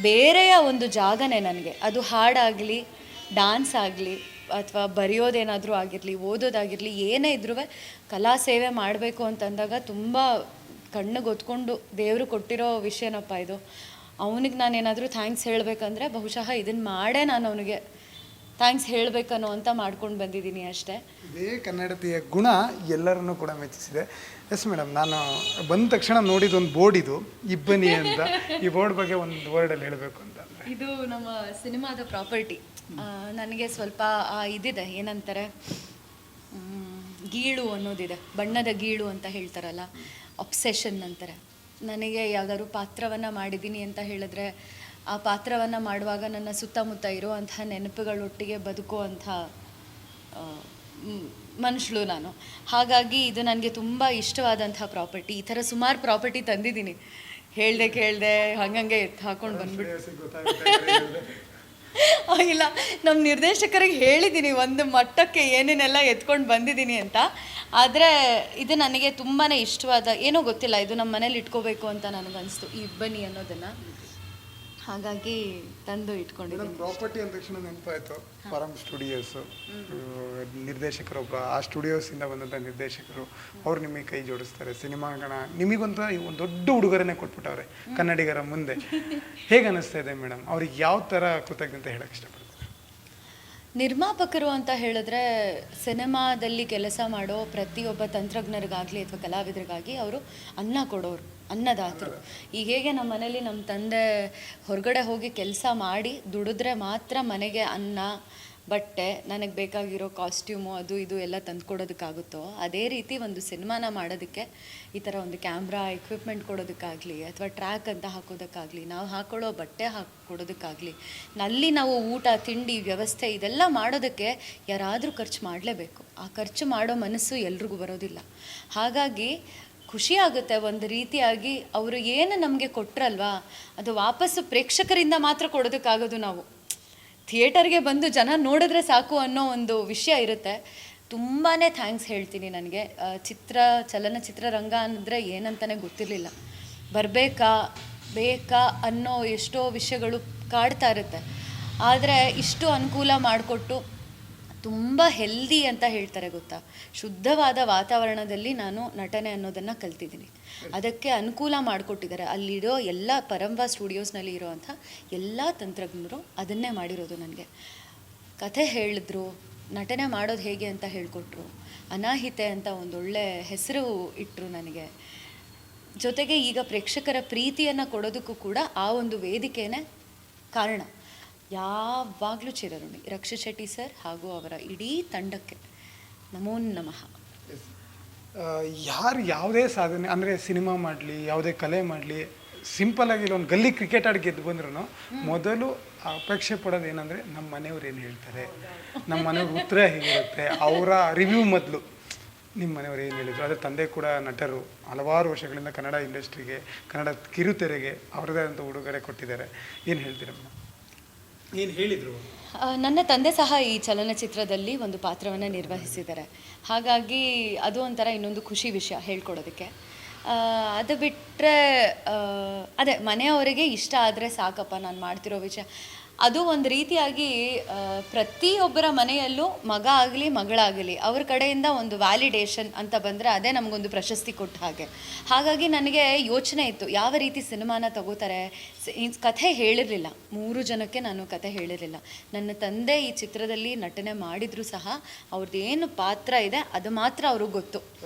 ಬೇರೆಯ ಒಂದು ಜಾಗನೇ ನನಗೆ. ಅದು ಹಾಡಾಗಲಿ, ಡ್ಯಾನ್ಸ್ ಆಗಲಿ, ಅಥವಾ ಬರೆಯೋದೇನಾದರೂ ಆಗಿರಲಿ, ಓದೋದಾಗಿರಲಿ, ಏನೇ ಇದ್ರೂ ಕಲಾ ಸೇವೆ ಮಾಡಬೇಕು ಅಂತಂದಾಗ ತುಂಬ ಕಣ್ಣಿಗೆ ಹೊತ್ಕೊಂಡು ದೇವರು ಕೊಟ್ಟಿರೋ ವಿಷಯನಪ್ಪ ಇದು. ಅವನಿಗೆ ನಾನೇನಾದರೂ ಥ್ಯಾಂಕ್ಸ್ ಹೇಳಬೇಕಂದ್ರೆ ಬಹುಶಃ ಇದನ್ನು ಮಾಡೇ ನಾನು ಅವನಿಗೆ ಥ್ಯಾಂಕ್ಸ್ ಹೇಳಬೇಕನ್ನೋ ಅಂತ ಮಾಡ್ಕೊಂಡು ಬಂದಿದ್ದೀನಿ ಅಷ್ಟೇ. ಇದೇ ಕನ್ನಡತಿಯ ಗುಣ ಎಲ್ಲರನ್ನೂ ಕೂಡ ಮೆಚ್ಚಿಸಿದೆ. ಎಸ್ ಮೇಡಮ್, ನಾನು ಬಂದ ತಕ್ಷಣ ನೋಡಿದ ಬೋರ್ಡ್ ಇದು, ಇಬ್ಬನಿ ಅಂತ. ಈ ಬೋರ್ಡ್ ಬಗ್ಗೆ ಒಂದು ವರ್ಡಲ್ಲಿ ಹೇಳಬೇಕು ಅಂತ. ಇದು ನಮ್ಮ ಸಿನಿಮಾದ ಪ್ರಾಪರ್ಟಿ. ನನಗೆ ಸ್ವಲ್ಪ ಇದಿದೆ, ಏನಂತಾರೆ, ಗೀಳು ಅನ್ನೋದಿದೆ, ಬಣ್ಣದ ಗೀಳು ಅಂತ ಹೇಳ್ತಾರಲ್ಲ, ಅಬ್ಸೆಷನ್ ಅಂತಾರೆ. ನನಗೆ ಯಾವ್ದಾದ್ರು ಪಾತ್ರವನ್ನು ಮಾಡಿದ್ದೀನಿ ಅಂತ ಹೇಳಿದ್ರೆ ಆ ಪಾತ್ರವನ್ನು ಮಾಡುವಾಗ ನನ್ನ ಸುತ್ತಮುತ್ತ ಇರುವಂಥ ನೆನಪುಗಳೊಟ್ಟಿಗೆ ಬದುಕುವಂಥ ಮನುಷ್ಯಳು ನಾನು. ಹಾಗಾಗಿ ಇದು ನನಗೆ ತುಂಬ ಇಷ್ಟವಾದಂಥ ಪ್ರಾಪರ್ಟಿ. ಈ ಥರ ಸುಮಾರು ಪ್ರಾಪರ್ಟಿ ತಂದಿದ್ದೀನಿ, ಹೇಳ್ದೆ ಕೇಳ್ದೆ ಹಂಗಂಗೆ ಎತ್ತು ಹಾಕೊಂಡು ಬಂದ್ಬಿಟ್ಟು. ಇಲ್ಲ, ನಮ್ಮ ನಿರ್ದೇಶಕರಿಗೆ ಹೇಳಿದ್ದೀನಿ ಒಂದು ಮಟ್ಟಕ್ಕೆ ಏನೇನೆಲ್ಲ ಎತ್ಕೊಂಡು ಬಂದಿದ್ದೀನಿ ಅಂತ. ಆದರೆ ಇದು ನನಗೆ ತುಂಬಾ ಇಷ್ಟವಾದ, ಏನೋ ಗೊತ್ತಿಲ್ಲ, ಇದು ನಮ್ಮ ಮನೇಲಿ ಇಟ್ಕೋಬೇಕು ಅಂತ ನನಗನ್ನಿಸ್ತು ಈ ಇಬ್ಬನಿ ಅನ್ನೋದನ್ನು. ಹಾಗಾಗಿ ತಂದು ಇಟ್ಕೊಂಡಿದ್ದೀನಿ. ಪ್ರಾಪರ್ಟಿ ಅಂದ ತಕ್ಷಣ ನೆನಪಾಯಿತು ಪರಂ ಸ್ಟುಡಿಯೋಸು ನಿರ್ದೇಶಕರೊಬ್ಬ, ಆ ಸ್ಟುಡಿಯೋಸಿಂದ ಬಂದಂಥ ನಿರ್ದೇಶಕರು, ಅವ್ರು ನಿಮಗೆ ಕೈ ಜೋಡಿಸ್ತಾರೆ. ಸಿನಿಮಾಗಣ ನಿಮಗೊಂದು ಒಂದು ದೊಡ್ಡ ಉಡುಗೊರೆನೇ ಕೊಟ್ಬಿಟ್ಟವ್ರೆ ಕನ್ನಡಿಗರ ಮುಂದೆ. ಹೇಗೆ ಅನ್ನಿಸ್ತಾ ಇದೆ ಮೇಡಮ್? ಅವ್ರಿಗೆ ಯಾವ ಥರ ಕೃತಜ್ಞತೆ ಹೇಳೋಕ್ಕೆ ಇಷ್ಟಪಡ್ತಾರೆ? ನಿರ್ಮಾಪಕರು ಅಂತ ಹೇಳಿದ್ರೆ ಸಿನಿಮಾದಲ್ಲಿ ಕೆಲಸ ಮಾಡೋ ಪ್ರತಿಯೊಬ್ಬ ತಂತ್ರಜ್ಞರಿಗಾಗಲಿ ಅಥವಾ ಕಲಾವಿದರಿಗಾಗಿ ಅವರು ಅನ್ನ ಕೊಡೋರು, ಅನ್ನದಾತರು. ಈಗ ಹೇಗೆ ನಮ್ಮ ಮನೇಲಿ ನಮ್ಮ ತಂದೆ ಹೊರಗಡೆ ಹೋಗಿ ಕೆಲಸ ಮಾಡಿ ದುಡಿದ್ರೆ ಮಾತ್ರ ಮನೆಗೆ ಅನ್ನ, ಬಟ್ಟೆ, ನನಗೆ ಬೇಕಾಗಿರೋ ಕಾಸ್ಟ್ಯೂಮು ಅದು ಇದು ಎಲ್ಲ ತಂದುಕೊಡೋದಕ್ಕಾಗುತ್ತೋ, ಅದೇ ರೀತಿ ಒಂದು ಸಿನಿಮಾನ ಮಾಡೋದಕ್ಕೆ ಈ ಥರ ಒಂದು ಕ್ಯಾಮ್ರಾ ಎಕ್ವಿಪ್ಮೆಂಟ್ ಕೊಡೋದಕ್ಕಾಗಲಿ, ಅಥವಾ ಟ್ರ್ಯಾಕ್ ಅಂತ ಹಾಕೋದಕ್ಕಾಗಲಿ, ನಾವು ಹಾಕೊಳ್ಳೋ ಬಟ್ಟೆ ಕೊಡೋದಕ್ಕಾಗಲಿ, ನಲ್ಲಿ ನಾವು ಊಟ ತಿಂಡಿ ವ್ಯವಸ್ಥೆ ಇದೆಲ್ಲ ಮಾಡೋದಕ್ಕೆ ಯಾರಾದರೂ ಖರ್ಚು ಮಾಡಲೇಬೇಕು. ಆ ಖರ್ಚು ಮಾಡೋ ಮನಸ್ಸು ಎಲ್ರಿಗೂ ಬರೋದಿಲ್ಲ. ಹಾಗಾಗಿ ಖುಷಿ ಆಗುತ್ತೆ ಒಂದು ರೀತಿಯಾಗಿ. ಅವರು ಏನು ನಮಗೆ ಕೊಟ್ರಲ್ವಾ ಅದು ವಾಪಸ್ಸು ಪ್ರೇಕ್ಷಕರಿಂದ ಮಾತ್ರ ಕೊಡೋದಕ್ಕಾಗೋದು. ನಾವು ಥಿಯೇಟರ್ಗೆ ಬಂದು ಜನ ನೋಡಿದ್ರೆ ಸಾಕು ಅನ್ನೋ ಒಂದು ವಿಷಯ ಇರುತ್ತೆ. ತುಂಬಾ ಥ್ಯಾಂಕ್ಸ್ ಹೇಳ್ತೀನಿ. ನನಗೆ ಚಲನಚಿತ್ರರಂಗ ಅಂದರೆ ಏನಂತಲೇ ಗೊತ್ತಿರಲಿಲ್ಲ. ಬೇಕಾ ಅನ್ನೋ ಎಷ್ಟೋ ವಿಷಯಗಳು ಕಾಡ್ತಾ ಇರುತ್ತೆ. ಆದರೆ ಇಷ್ಟು ಅನುಕೂಲ ಮಾಡಿಕೊಟ್ಟು ತುಂಬ ಹೆಲ್ದಿ ಅಂತ ಹೇಳ್ತಾರೆ ಗೊತ್ತಾ, ಶುದ್ಧವಾದ ವಾತಾವರಣದಲ್ಲಿ ನಾನು ನಟನೆ ಅನ್ನೋದನ್ನು ಕಲ್ತಿದ್ದೀನಿ. ಅದಕ್ಕೆ ಅನುಕೂಲ ಮಾಡಿಕೊಟ್ಟಿದ್ದಾರೆ ಅಲ್ಲಿರೋ ಎಲ್ಲ ಪರಂಬಾ ಸ್ಟುಡಿಯೋಸ್ನಲ್ಲಿ ಇರೋವಂಥ ಎಲ್ಲ ತಂತ್ರಜ್ಞರು ಅದನ್ನೇ ಮಾಡಿರೋದು. ನನಗೆ ಕಥೆ ಹೇಳಿದ್ರು, ನಟನೆ ಮಾಡೋದು ಹೇಗೆ ಅಂತ ಹೇಳಿಕೊಟ್ರು, ಅನಾಹಿತೆ ಅಂತ ಒಂದೊಳ್ಳೆ ಹೆಸರು ಇಟ್ಟರು ನನಗೆ. ಜೊತೆಗೆ ಈಗ ಪ್ರೇಕ್ಷಕರ ಪ್ರೀತಿಯನ್ನು ಕೊಡೋದಕ್ಕೂ ಕೂಡ ಆ ಒಂದು ವೇದಿಕೆನೇ ಕಾರಣ. ಯಾವಾಗಲೂ ಚಿರಋಣಿ ರಕ್ಷಿತ್ ಶೆಟ್ಟಿ ಸರ್ ಹಾಗೂ ಅವರ ಇಡೀ ತಂಡಕ್ಕೆ ನಮೋ ನಮಃ. ಯಾರು ಯಾವುದೇ ಸಾಧನೆ ಅಂದರೆ ಸಿನಿಮಾ ಮಾಡಲಿ, ಯಾವುದೇ ಕಲೆ ಮಾಡಲಿ, ಸಿಂಪಲ್ಲಾಗಿ ಒಂದು ಗಲ್ಲಿ ಕ್ರಿಕೆಟ್ ಆಡಿ ಗೆದ್ದು ಬಂದ್ರೂ ಮೊದಲು ಅಪೇಕ್ಷೆ ಪಡೋದು ಏನಂದರೆ ನಮ್ಮ ಮನೆಯವ್ರು ಏನು ಹೇಳ್ತಾರೆ, ನಮ್ಮ ಮನೆಯವ್ರ ಉತ್ತರ ಹೇಗಿರುತ್ತೆ, ಅವರ ರಿವ್ಯೂ ಮೊದಲು. ನಿಮ್ಮ ಮನೆಯವ್ರು ಏನು ಹೇಳಿದ್ರು. ಅದ್ರ ತಂದೆ ಕೂಡ ನಟರು, ಹಲವಾರು ವರ್ಷಗಳಿಂದ ಕನ್ನಡ ಇಂಡಸ್ಟ್ರಿಗೆ, ಕನ್ನಡ ಕಿರುತೆರೆಗೆ ಅವರದೇ ಆದಂಥ ಉಡುಗೊರೆ ಕೊಟ್ಟಿದ್ದಾರೆ. ಏನು ಹೇಳ್ತೀರಾ ಮೇಡಮ್? ಏನು ಹೇಳಿದರು? ನನ್ನ ತಂದೆ ಸಹ ಈ ಚಲನಚಿತ್ರದಲ್ಲಿ ಒಂದು ಪಾತ್ರವನ್ನು ನಿರ್ವಹಿಸಿದ್ದಾರೆ. ಹಾಗಾಗಿ ಅದು ಒಂಥರ ಇನ್ನೊಂದು ಖುಷಿ ವಿಷಯ ಹೇಳ್ಕೊಡೋದಕ್ಕೆ. ಅದು ಬಿಟ್ಟರೆ ಅದೇ ಮನೆಯವರಿಗೆ ಇಷ್ಟ ಆದರೆ ಸಾಕಪ್ಪ ನಾನು ಮಾಡ್ತಿರೋ ವಿಷಯ. ಅದು ಒಂದು ರೀತಿಯಾಗಿ ಪ್ರತಿಯೊಬ್ಬರ ಮನೆಯಲ್ಲೂ ಮಗ ಆಗಲಿ ಮಗಳಾಗಲಿ ಅವ್ರ ಕಡೆಯಿಂದ ಒಂದು ವ್ಯಾಲಿಡೇಷನ್ ಅಂತ ಬಂದರೆ ಅದೇ ನಮಗೊಂದು ಪ್ರಶಸ್ತಿ ಕೊಟ್ಟ ಹಾಗೆ. ಹಾಗಾಗಿ ನನಗೆ ಯೋಚನೆ ಇತ್ತು ಯಾವ ರೀತಿ ಸಿನಿಮಾನ ತಗೋತಾರೆ. ಕಥೆ ಹೇಳಿರಲಿಲ್ಲ, 3 ಜನಕ್ಕೆ ನಾನು ಕಥೆ ಹೇಳಿರಲಿಲ್ಲ. ನನ್ನ ತಂದೆ ಈ ಚಿತ್ರದಲ್ಲಿ ನಟನೆ ಮಾಡಿದರೂ ಸಹ ಅವ್ರದ್ದು ಏನು ಪಾತ್ರ ಇದೆ ಅದು ಮಾತ್ರ ಅವ್ರಿಗೆ ಗೊತ್ತು.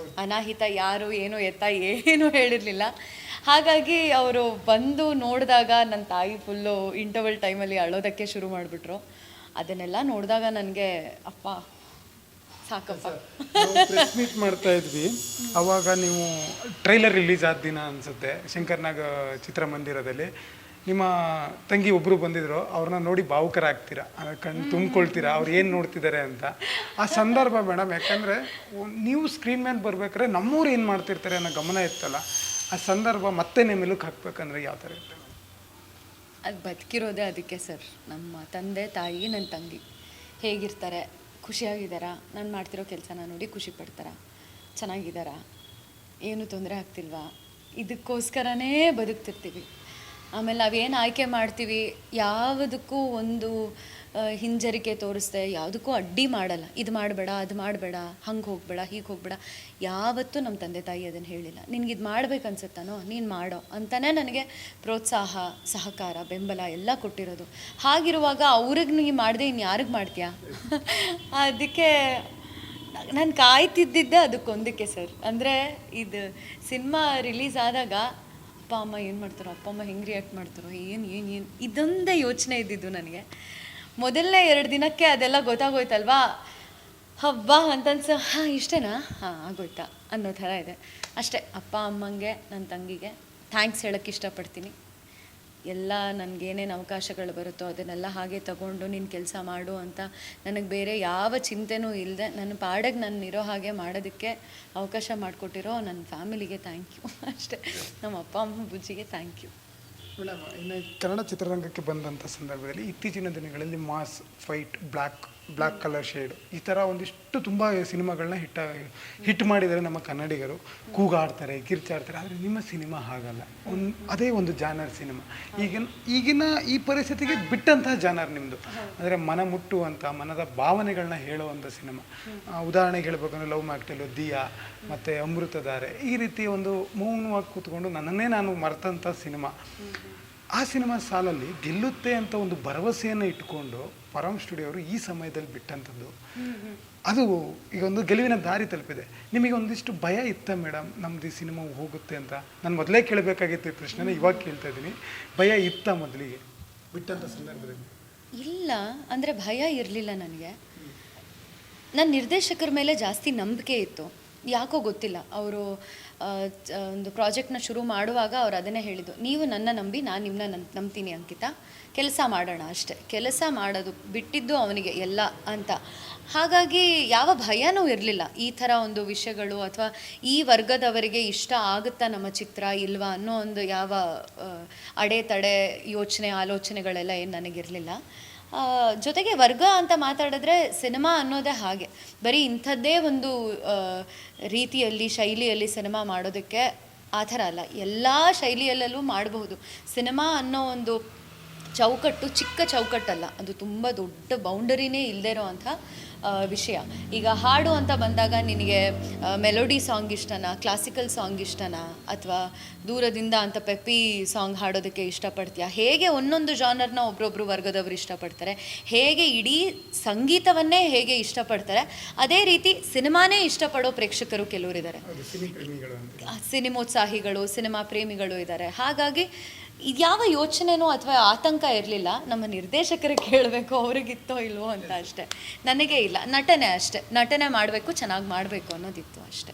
ಅನಾಹಿತ ಯಾರು ಏನು ಎತ್ತ ಏನು ಹೇಳಿರಲಿಲ್ಲ. ಹಾಗಾಗಿ ಅವರು ಬಂದು ನೋಡಿದಾಗ ನನ್ನ ತಾಯಿ ಫುಲ್ಲು ಇಂಟರ್ವಲ್ ಟೈಮಲ್ಲಿ ಅಳೋದಕ್ಕೆ ಶುರು ಮಾಡಿಬಿಟ್ರು. ಅದನ್ನೆಲ್ಲ ನೋಡಿದಾಗ ನನಗೆ ಅಪ್ಪ ಸಾಕಪ್ಪ. ಪ್ರೆಸ್ ಮೀಟ್ ಮಾಡ್ತಾ ಇದ್ವಿ, ಅವಾಗ ನೀವು ಟ್ರೈಲರ್ ರಿಲೀಸ್ ಆದ ದಿನ ಅನಿಸುತ್ತೆ ಶಂಕರ್ನಾಗ್ ಚಿತ್ರಮಂದಿರದಲ್ಲಿ ನಿಮ್ಮ ತಂಗಿ ಒಬ್ಬರು ಬಂದಿದ್ರು, ಅವ್ರನ್ನ ನೋಡಿ ಭಾವುಕರಾಗ್ತೀರಾ, ಕಣ್ಣು ತುಂಬಿಕೊಳ್ತೀರಾ ಅವ್ರು ಏನು ನೋಡ್ತಿದ್ದಾರೆ ಅಂತ. ಆ ಸಂದರ್ಭ ಮೇಡಮ್, ಯಾಕಂದರೆ ನೀವು ಸ್ಕ್ರೀನ್ ಮೇಲೆ ಬರ್ಬೇಕಾದ್ರೆ ನಮ್ಮೂರು ಏನು ಮಾಡ್ತಿರ್ತಾರೆ ಅನ್ನೋ ಗಮನ ಇತ್ತಲ್ಲ, ಆ ಸಂದರ್ಭ ಮತ್ತೆ ನಿಮ್ಮ ಮೆಲುಕು ಹಾಕ್ಬೇಕಂದ್ರೆ ಯಾವ ಥರ ಇರ್ತದೆ? ಅದು ಬದುಕಿರೋದೇ ಅದಕ್ಕೆ ಸರ್. ನಮ್ಮ ತಂದೆ ತಾಯಿ ನನ್ನ ತಂಗಿ ಹೇಗಿರ್ತಾರೆ, ಖುಷಿಯಾಗಿದ್ದಾರಾ, ನಾನು ಮಾಡ್ತಿರೋ ಕೆಲಸನ ನೋಡಿ ಖುಷಿ ಪಡ್ತಾರಾ, ಚೆನ್ನಾಗಿದ್ದಾರಾ, ಏನು ತೊಂದರೆ ಆಗ್ತಿಲ್ವಾ, ಇದಕ್ಕೋಸ್ಕರನೇ ಬದುಕ್ತಿರ್ತೀವಿ. ಆಮೇಲೆ ನಾವೇನು ಆಯ್ಕೆ ಮಾಡ್ತೀವಿ ಯಾವುದಕ್ಕೂ ಒಂದು ಹಿಂಜರಿಕೆ ತೋರಿಸ್ದೆ, ಯಾವುದಕ್ಕೂ ಅಡ್ಡಿ ಮಾಡಲ್ಲ. ಇದು ಮಾಡಬೇಡ, ಅದು ಮಾಡಬೇಡ, ಹಂಗೆ ಹೋಗಬೇಡ, ಹೀಗೆ ಹೋಗಬೇಡ. ಯಾವತ್ತೂ ನಮ್ಮ ತಂದೆ ತಾಯಿ ಅದನ್ನು ಹೇಳಿಲ್ಲ. ನಿನ್ಗೆ ಇದು ಮಾಡ್ಬೇಕನ್ಸುತ್ತಾನೋ ನೀನು ಮಾಡೋ ಅಂತಲೇ ನನಗೆ ಪ್ರೋತ್ಸಾಹ, ಸಹಕಾರ, ಬೆಂಬಲ ಎಲ್ಲ ಕೊಟ್ಟಿರೋದು. ಹಾಗಿರುವಾಗ ಅವ್ರಿಗೆ ನೀ ಮಾಡದೆ ಇನ್ನು ಯಾರಿಗೆ ಮಾಡ್ತೀಯಾ? ಅದಕ್ಕೆ ನಾನು ಕಾಯ್ತಿದ್ದಿದ್ದೆ ಅದಕ್ಕೊಂದಕ್ಕೆ ಸರ್. ಅಂದರೆ ಇದು ಸಿನಿಮಾ ರಿಲೀಸ್ ಆದಾಗ ಅಪ್ಪ ಅಮ್ಮ ಏನು ಮಾಡ್ತಾರೋ, ಅಪ್ಪ ಅಮ್ಮ ಹೆಂಗೆ ರಿಯಾಕ್ಟ್ ಮಾಡ್ತಾರೋ, ಏನು ಇದೊಂದೇ ಯೋಚನೆ ಇದ್ದಿದ್ದು ನನಗೆ. ಮೊದಲನೇ 2 ದಿನಕ್ಕೆ ಅದೆಲ್ಲ ಗೊತ್ತಾಗೋಯ್ತಲ್ವಾ, ಹಬ್ಬ ಅಂತನ್ಸ, ಹಾಂ ಇಷ್ಟೇನಾ, ಹಾಂ ಆಗೋಯ್ತಾ ಅನ್ನೋ ಥರ ಇದೆ ಅಷ್ಟೇ. ಅಪ್ಪ ಅಮ್ಮಂಗೆ, ನನ್ನ ತಂಗಿಗೆ ಥ್ಯಾಂಕ್ಸ್ ಹೇಳೋಕ್ಕೆ ಇಷ್ಟಪಡ್ತೀನಿ. ಎಲ್ಲ ನನಗೇನೇನು ಅವಕಾಶಗಳು ಬರುತ್ತೋ ಅದನ್ನೆಲ್ಲ ಹಾಗೆ ತಗೊಂಡು ನೀನು ಕೆಲಸ ಮಾಡು ಅಂತ ನನಗೆ ಬೇರೆ ಯಾವ ಚಿಂತೆನೂ ಇಲ್ಲದೆ ನನ್ನ ಪಾಡಿಗೆ ನಾನು ಇರೋ ಹಾಗೆ ಮಾಡೋದಕ್ಕೆ ಅವಕಾಶ ಮಾಡಿಕೊಟ್ಟಿರೋ ನನ್ನ ಫ್ಯಾಮಿಲಿಗೆ ಥ್ಯಾಂಕ್ ಯು ಅಷ್ಟೇ. ನಮ್ಮ ಅಪ್ಪ ಅಮ್ಮ ಬುಜ್ಜಿಗೆ ಥ್ಯಾಂಕ್ ಯು. ಮೇಡಮ್, ಇನ್ನು ಕನ್ನಡ ಚಿತ್ರರಂಗಕ್ಕೆ ಬಂದಂಥ ಸಂದರ್ಭದಲ್ಲಿ ಇತ್ತೀಚಿನ ದಿನಗಳಲ್ಲಿ mass fight, black colour shade, ಈ ಥರ ಒಂದಿಷ್ಟು ತುಂಬ ಸಿನಿಮಾಗಳನ್ನ ಹಿಟ್ ಮಾಡಿದ್ದಾರೆ ನಮ್ಮ ಕನ್ನಡಿಗರು. ಕೂಗಾಡ್ತಾರೆ, ಕಿರ್ಚಾಡ್ತಾರೆ. ಆದರೆ ನಿಮ್ಮ ಸಿನಿಮಾ ಹಾಗಲ್ಲ, ಅದೇ ಒಂದು ಜಾನರ್ ಸಿನಿಮಾ. ಈಗಿನ ಈ ಪರಿಸ್ಥಿತಿಗೆ ಬಿಟ್ಟಂತಹ ಜಾನರ್ ನಿಮ್ಮದು. ಅಂದರೆ ಮನ ಮುಟ್ಟುವಂಥ, ಮನದ ಭಾವನೆಗಳನ್ನ ಹೇಳುವಂಥ ಸಿನಿಮಾ. ಉದಾಹರಣೆಗೆ ಹೇಳ್ಬೇಕಂದ್ರೆ ಲವ್ ಮ್ಯಾಕ್ಟೆಲು, ದಿಯಾ ಮತ್ತು ಅಮೃತಧಾರೆ, ಈ ರೀತಿ ಒಂದು ಮೌನವಾಗಿ ಕೂತ್ಕೊಂಡು ನನ್ನನ್ನೇ ನಾನು ಮರೆತಂಥ ಸಿನಿಮಾ. ಆ ಸಿನಿಮಾ ಸಾಲಲ್ಲಿ ಗೆಲ್ಲುತ್ತೆ ಅಂತ ಒಂದು ಭರವಸೆಯನ್ನು ಇಟ್ಕೊಂಡು ಪರಂ ಸ್ಟುಡಿಯೋ ಅವರು ಈ ಸಮಯದಲ್ಲಿ ಬಿಟ್ಟಂಥದ್ದು, ಅದು ಈಗ ಒಂದು ಗೆಲುವಿನ ದಾರಿ ತಲುಪಿದೆ. ನಿಮಗೆ ಒಂದಿಷ್ಟು ಭಯ ಇತ್ತ ಮೇಡಮ್, ನಮ್ದು ಈ ಸಿನಿಮಾ ಹೋಗುತ್ತೆ ಅಂತ? ನಾನು ಮೊದಲೇ ಕೇಳಬೇಕಾಗಿತ್ತು ಈ ಪ್ರಶ್ನೆನ, ಇವಾಗ ಕೇಳ್ತಾ ಇದ್ದೀನಿ. ಭಯ ಇತ್ತ ಮೊದಲಿಗೆ ಬಿಟ್ಟಂಥ ಸಂದರ್ಭದಲ್ಲಿ? ಇಲ್ಲ, ಅಂದರೆ ಭಯ ಇರಲಿಲ್ಲ ನನಗೆ. ನನ್ನ ನಿರ್ದೇಶಕರ ಮೇಲೆ ಜಾಸ್ತಿ ನಂಬಿಕೆ ಇತ್ತು. ಯಾಕೋ ಗೊತ್ತಿಲ್ಲ, ಅವರು ಒಂದು ಪ್ರಾಜೆಕ್ಟ್ನ ಶುರು ಮಾಡುವಾಗ ಅವ್ರು ಅದನ್ನೇ ಹೇಳಿದ್ದು, ನೀವು ನನ್ನ ನಂಬಿ ನಾನು ನಿಮ್ಮನ್ನ ನಂಬ್ತೀನಿ ಅಂಕಿತಾ, ಕೆಲಸ ಮಾಡೋಣ ಅಷ್ಟೇ. ಕೆಲಸ ಮಾಡೋದು ಬಿಟ್ಟಿದ್ದು ಅವನಿಗೆ ಎಲ್ಲ ಅಂತ. ಹಾಗಾಗಿ ಯಾವ ಭಯನೂ ಇರಲಿಲ್ಲ ಈ ಥರ ಒಂದು ವಿಷಯಗಳು, ಅಥವಾ ಈ ವರ್ಗದವರಿಗೆ ಇಷ್ಟ ಆಗುತ್ತಾ ನಮ್ಮ ಚಿತ್ರ ಇಲ್ವಾ ಅನ್ನೋ ಒಂದು ಯಾವ ಅಡೆತಡೆ ಯೋಚನೆ ಆಲೋಚನೆಗಳೆಲ್ಲ ಏನು ನನಗಿರಲಿಲ್ಲ. ಜೊತೆಗೆ ವರ್ಗ ಅಂತ ಮಾತಾಡಿದ್ರೆ ಸಿನಿಮಾ ಅನ್ನೋದೇ ಹಾಗೆ, ಬರೀ ಇಂಥದ್ದೇ ಒಂದು ರೀತಿಯಲ್ಲಿ ಶೈಲಿಯಲ್ಲಿ ಸಿನಿಮಾ ಮಾಡೋದಕ್ಕೆ ಆ ಥರ ಅಲ್ಲ, ಎಲ್ಲ ಶೈಲಿಯಲ್ಲೂ ಮಾಡಬಹುದು. ಸಿನಿಮಾ ಅನ್ನೋ ಒಂದು ಚೌಕಟ್ಟು ಚಿಕ್ಕ ಚೌಕಟ್ಟಲ್ಲ, ಅದು ತುಂಬ ದೊಡ್ಡ ಬೌಂಡರಿನೇ ಇಲ್ಲದೇ ಇರೋ ಅಂಥ ವಿಷಯ. ಈಗ ಹಾಡು ಅಂತ ಬಂದಾಗ ನಿನಗೆ ಮೆಲೋಡಿ ಸಾಂಗ್ ಇಷ್ಟನಾ, ಕ್ಲಾಸಿಕಲ್ ಸಾಂಗ್ ಇಷ್ಟನಾ, ಅಥವಾ ದೂರದಿಂದ ಅಂತ ಪೆಪ್ಪಿ ಸಾಂಗ್ ಹಾಡೋದಕ್ಕೆ ಇಷ್ಟಪಡ್ತೀಯಾ? ಹೇಗೆ ಒಂದೊಂದು ಜಾನರ್ನ ಒಬ್ರೊಬ್ರು ವರ್ಗದವರು ಇಷ್ಟಪಡ್ತಾರೆ, ಹೇಗೆ ಇಡೀ ಸಂಗೀತವನ್ನೇ ಹೇಗೆ ಇಷ್ಟಪಡ್ತಾರೆ, ಅದೇ ರೀತಿ ಸಿನಿಮಾನೇ ಇಷ್ಟಪಡೋ ಪ್ರೇಕ್ಷಕರು ಕೆಲವರಿದ್ದಾರೆ, ಸಿನಿಮೋತ್ಸಾಹಿಗಳು, ಸಿನಿಮಾ ಪ್ರೇಮಿಗಳು ಇದ್ದಾರೆ. ಹಾಗಾಗಿ ಯಾವ ಯೋಚನೆನೋ ಅಥವಾ ಆತಂಕ ಇರಲಿಲ್ಲ. ನಮ್ಮ ನಿರ್ದೇಶಕರಿಗೆ ಕೇಳಬೇಕು ಅವ್ರಿಗಿತ್ತೋ ಇಲ್ವೋ ಅಂತ ಅಷ್ಟೇ, ನನಗೆ ಇಲ್ಲ. ನಟನೆ ಅಷ್ಟೇ, ನಟನೆ ಮಾಡಬೇಕು, ಚೆನ್ನಾಗಿ ಮಾಡಬೇಕು ಅನ್ನೋದಿತ್ತು ಅಷ್ಟೇ.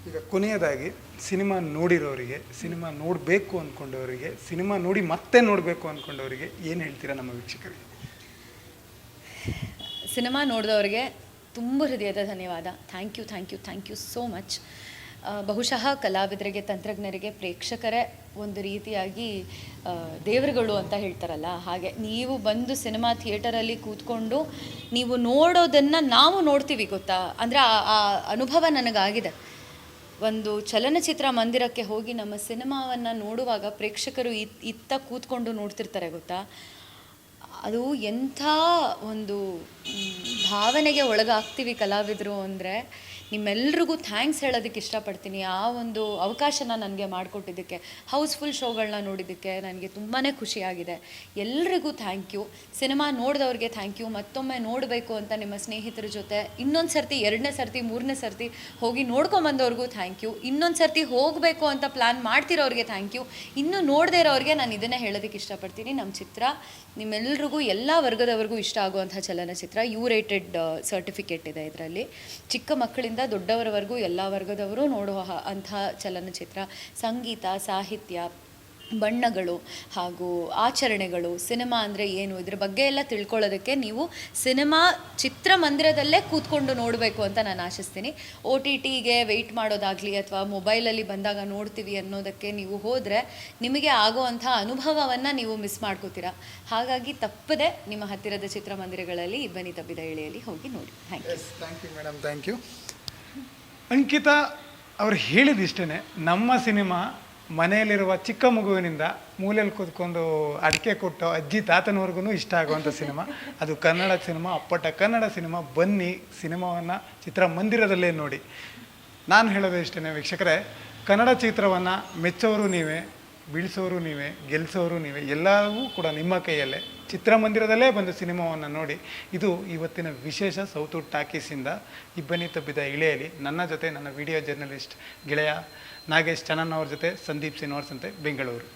ಈಗ ಕೊನೆಯದಾಗಿ ಸಿನಿಮಾ ನೋಡಿರೋರಿಗೆ, ಸಿನಿಮಾ ನೋಡಬೇಕು ಅಂದ್ಕೊಂಡವರಿಗೆ, ಸಿನಿಮಾ ನೋಡಿ ಮತ್ತೆ ನೋಡಬೇಕು ಅಂದ್ಕೊಂಡವರಿಗೆ ಏನು ಹೇಳ್ತೀರಾ ನಮ್ಮ ವೀಕ್ಷಕರಿಗೆ? ಸಿನಿಮಾ ನೋಡಿದವ್ರಿಗೆ ತುಂಬ ಹೃದಯದ ಧನ್ಯವಾದ. Thank you, thank you, thank you so much. ಬಹುಶಃ ಕಲಾವಿದರಿಗೆ, ತಂತ್ರಜ್ಞರಿಗೆ, ಪ್ರೇಕ್ಷಕರೇ ಒಂದು ರೀತಿಯಾಗಿ ದೇವರುಗಳು ಅಂತ ಹೇಳ್ತಾರಲ್ಲ, ಹಾಗೆ ನೀವು ಬಂದು ಸಿನಿಮಾ ಥಿಯೇಟರಲ್ಲಿ ಕೂತ್ಕೊಂಡು ನೀವು ನೋಡೋದನ್ನು ನಾವು ನೋಡ್ತೀವಿ ಗೊತ್ತಾ. ಅಂದರೆ ಆ ಅನುಭವ ನನಗಾಗಿದೆ. ಒಂದು ಚಲನಚಿತ್ರ ಮಂದಿರಕ್ಕೆ ಹೋಗಿ ನಮ್ಮ ಸಿನಿಮಾವನ್ನು ನೋಡುವಾಗ ಪ್ರೇಕ್ಷಕರು ಇತ್ತ ಕೂತ್ಕೊಂಡು ನೋಡ್ತಿರ್ತಾರೆ ಗೊತ್ತಾ, ಅದು ಎಂಥ ಒಂದು ಭಾವನೆಗೆ ಒಳಗಾಗ್ತೀವಿ ಕಲಾವಿದರು ಅಂದರೆ. ನಿಮ್ಮೆಲ್ರಿಗೂ ಥ್ಯಾಂಕ್ಸ್ ಹೇಳೋದಕ್ಕೆ ಇಷ್ಟಪಡ್ತೀನಿ. ಆ ಒಂದು ಅವಕಾಶನ ನನಗೆ ಮಾಡಿಕೊಟ್ಟಿದ್ದಕ್ಕೆ, ಹೌಸ್ಫುಲ್ ಶೋಗಳನ್ನ ನೋಡಿದ್ದಕ್ಕೆ ನನಗೆ ತುಂಬಾ ಖುಷಿಯಾಗಿದೆ. ಎಲ್ರಿಗೂ ಥ್ಯಾಂಕ್ ಯು. ಸಿನಿಮಾ ನೋಡಿದವ್ರಿಗೆ ಥ್ಯಾಂಕ್ ಯು. ಮತ್ತೊಮ್ಮೆ ನೋಡಬೇಕು ಅಂತ ನಿಮ್ಮ ಸ್ನೇಹಿತರ ಜೊತೆ ಇನ್ನೊಂದು ಸರ್ತಿ, 2ನೇ ಸರ್ತಿ, 3ನೇ ಸರ್ತಿ ಹೋಗಿ ನೋಡ್ಕೊಂಬಂದವ್ರಿಗೂ ಥ್ಯಾಂಕ್ ಯು. ಇನ್ನೊಂದು ಸರ್ತಿ ಹೋಗಬೇಕು ಅಂತ ಪ್ಲ್ಯಾನ್ ಮಾಡ್ತಿರೋರಿಗೆ ಥ್ಯಾಂಕ್ ಯು. ಇನ್ನೂ ನೋಡದೇ ಇರೋರಿಗೆ ನಾನು ಇದನ್ನೇ ಹೇಳೋದಕ್ಕೆ ಇಷ್ಟಪಡ್ತೀನಿ. ನಮ್ಮ ಚಿತ್ರ ನಿಮ್ಮೆಲ್ರಿಗೂ, ಎಲ್ಲ ವರ್ಗದವ್ರಿಗೂ ಇಷ್ಟ ಆಗುವಂಥ ಚಲನಚಿತ್ರ. U-rated ಸರ್ಟಿಫಿಕೇಟ್ ಇದೆ ಇದರಲ್ಲಿ. ಚಿಕ್ಕ ಮಕ್ಕಳಿಂದ ದೊಡ್ಡವರವರೆಗೂ ಎಲ್ಲ ವರ್ಗದವರು ನೋಡುವ ಅಂಥ ಚಲನಚಿತ್ರ. ಸಂಗೀತ, ಸಾಹಿತ್ಯ, ಬಣ್ಣಗಳು ಹಾಗೂ ಆಚರಣೆಗಳು, ಸಿನಿಮಾ ಅಂದರೆ ಏನು, ಇದ್ರ ಬಗ್ಗೆ ಎಲ್ಲ ತಿಳ್ಕೊಳ್ಳೋದಕ್ಕೆ ನೀವು ಸಿನಿಮಾ ಚಿತ್ರಮಂದಿರದಲ್ಲೇ ಕೂತ್ಕೊಂಡು ನೋಡಬೇಕು ಅಂತ ನಾನು ಆಶಿಸ್ತೀನಿ. OTTಗೆ ವೆಯ್ಟ್ ಮಾಡೋದಾಗಲಿ ಅಥವಾ ಮೊಬೈಲಲ್ಲಿ ಬಂದಾಗ ನೋಡ್ತೀವಿ ಅನ್ನೋದಕ್ಕೆ ನೀವು ಹೋದರೆ ನಿಮಗೆ ಆಗೋವಂಥ ಅನುಭವವನ್ನು ನೀವು ಮಿಸ್ ಮಾಡ್ಕೋತೀರಾ. ಹಾಗಾಗಿ ತಪ್ಪದೆ ನಿಮ್ಮ ಹತ್ತಿರದ ಚಿತ್ರಮಂದಿರಗಳಲ್ಲಿ ಇಬ್ಬನಿ ತಬ್ಬಿದ ಇಳೆಯಲ್ಲಿ ಹೋಗಿ ನೋಡಿ. Thank you. Thank you madam, thank you. Ankita ಅವ್ರು ಹೇಳಿದಿಷ್ಟೇ, ನಮ್ಮ ಸಿನಿಮಾ ಮನೆಯಲ್ಲಿರುವ ಚಿಕ್ಕ ಮಗುವಿನಿಂದ ಮೂಲೆಯಲ್ಲಿ ಕೂತ್ಕೊಂಡು ಅಡಿಕೆ ಕೊಟ್ಟು ಅಜ್ಜಿ ತಾತನವರೆಗೂ ಇಷ್ಟ ಆಗುವಂಥ ಸಿನಿಮಾ. ಅದು ಕನ್ನಡ ಸಿನಿಮಾ, ಅಪ್ಪಟ ಕನ್ನಡ ಸಿನಿಮಾ. ಬನ್ನಿ, ಸಿನಿಮಾವನ್ನು ಚಿತ್ರಮಂದಿರದಲ್ಲೇ ನೋಡಿ. ನಾನು ಹೇಳೋದು ಇಷ್ಟೇ ವೀಕ್ಷಕರೇ, ಕನ್ನಡ ಚಿತ್ರವನ್ನು ಮೆಚ್ಚೋರು ನೀವೇ, ಬೀಳಿಸೋರು ನೀವೇ, ಗೆಲ್ಲಿಸೋರು ನೀವೇ. ಎಲ್ಲವೂ ಕೂಡ ನಿಮ್ಮ ಕೈಯಲ್ಲೇ. ಚಿತ್ರಮಂದಿರದಲ್ಲೇ ಬಂದು ಸಿನಿಮಾವನ್ನು ನೋಡಿ. ಇದು ಇವತ್ತಿನ ವಿಶೇಷ ಸೌತ್ ಟಾಕೀಸಿಂದ ಇಬ್ಬನಿ ತಬ್ಬಿದ ಇಳೆಯಲ್ಲಿ ನನ್ನ ಜೊತೆ ನನ್ನ ವಿಡಿಯೋ ಜರ್ನಲಿಸ್ಟ್ ಗೆಳೆಯ ನಾಗೇಶ್ ಚನ್ನನ್ ಅವ್ರ ಜೊತೆ ಸಂದೀಪ್ ಸಿನ್ವಾರ್ಸ್ ಅಂತೆ, ಬೆಂಗಳೂರು.